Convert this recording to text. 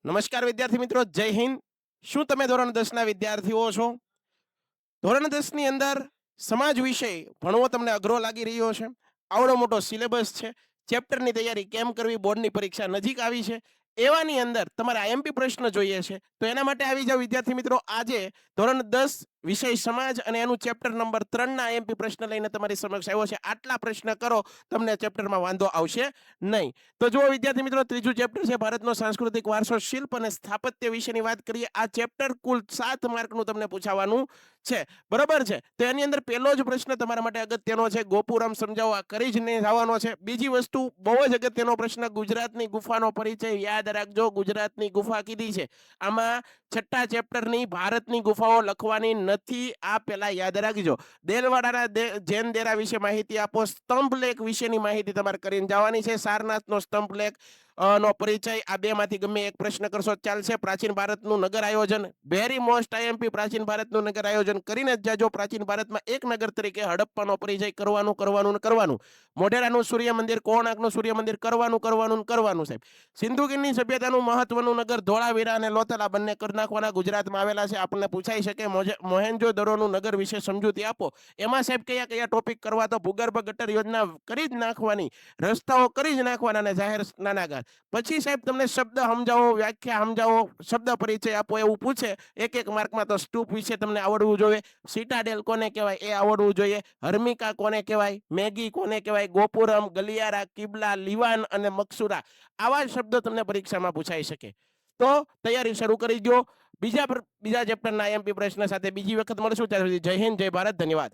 નમસ્કાર વિદ્યાર્થી મિત્રો, જય હિન્દ. શું તમે ધોરણ 10 ના વિદ્યાર્થીઓ છો? ધોરણ 10 ની અંદર સમાજ વિષય ભણવો તમને અઘરો લાગી રહ્યો છે? આવડો મોટો સિલેબસ છે, ચેપ્ટરની તૈયારી કેમ કરવી, બોર્ડની પરીક્ષા નજીક આવી છે, એવાની અંદર તમારે આઈએમપી પ્રશ્ન જોઈએ છે. તો એના માટે આવી જાવ વિદ્યાર્થી મિત્રો. આજે ધોરણ 10 વિષય સમાજ અને એનું ચેપ્ટર નંબર 3 ના આઈએમપી પ્રશ્ન લઈને તમારી સમક્ષ આવ્યો છે. આટલા પ્રશ્ન કરો, તમને ચેપ્ટરમાં વાંધો આવશે નહીં. તો જુઓ વિદ્યાર્થી મિત્રો, ત્રીજું ચેપ્ટર છે ભારતનો સાંસ્કૃતિક વારસો, શિલ્પ અને સ્થાપત્ય વિશેની વાત કરીએ. આ ચેપ્ટર કુલ 7 માર્કનું તમને પૂછાવાનું છે. બરોબર છે. તો એની અંદર પહેલો જ પ્રશ્ન તમારા માટે અગત્યનો છે, ગોપુરમ સમજાવો. આ કરી જ નહીં જવાનો છે. બીજી વસ્તુ બહુ જ અગત્યનો પ્રશ્ન, ગુજરાતની ગુફાનો પરિચય. યાદ રાખજો, ગુજરાતની ગુફા કીધી છે. આમાં છઠ્ઠા ચેપ્ટરની ભારતની ગુફાઓ લખવાની નથી. આ પહેલા યાદ રાખજો. દેલવાડાના જૈન દેરા વિશે માહિતી આપો. સ્તંભ લેખ વિશેની માહિતી તમારે કરીને જવાની છે. સારનાથનો સ્તંભ લેખ નો પરિચય. આ બે માંથી ગમે એક પ્રશ્ન કરશો ચાલશે. પ્રાચીન ભારતનું નગર આયોજન, વેરી મોસ્ટ આઈએમપી. પ્રાચીન ભારતનું નગર આયોજન કરીને જ જાજો. પ્રાચીન ભારતમાં એક નગર તરીકે હડપ્પાનો પરિચય કરવાનું. મોઢેરાનું સૂર્ય મંદિર, કોણાર્કનું સૂર્ય મંદિર કરવાનું સાહેબ. સિંધુકીની સભ્યતાનું મહત્વનું નગર ધોળાવીરા અને લોથલ બંને કરી નાખવાના. ગુજરાતમાં આવેલા છે. આપણને પૂછાઈ શકે. મોહેન્જો-દરોનું નગર વિશે સમજૂતી આપો. એમાં સાહેબ કયા કયા ટોપિક કરવા? તો ભૂગર્ભ ગટર યોજના કરી જ નાખવાની, રસ્તાઓ કરી જ નાખવાના અને જાહેર સ્નાનાગાર. પછી સાહેબ તમને શબ્દ સમજાવો, વ્યાખ્યા સમજાવો, શબ્દ પરિચય આપો એવું પૂછે એક માર્કમાં. તો સ્ટૂપ વિશે તમને આવડવું જોઈએ. સિટાડેલ કોને કહેવાય એ આવડવું જોઈએ. હર્મિકા કોને કહેવાય, મેગી કોને કહેવાય, ગોપુરમ, ગલિયારા, કિબલા, લીવાન અને મકસુરા. આવા શબ્દો તમને પરીક્ષામાં પૂછાઈ શકે. તો તૈયારી શરૂ કરી દો. બીજા ચેપ્ટરના આઈએમપી પ્રશ્ન સાથે બીજી વખત મળશું. ત્યાં સુધી જય હિન્દ, જય ભારત, ધન્યવાદ.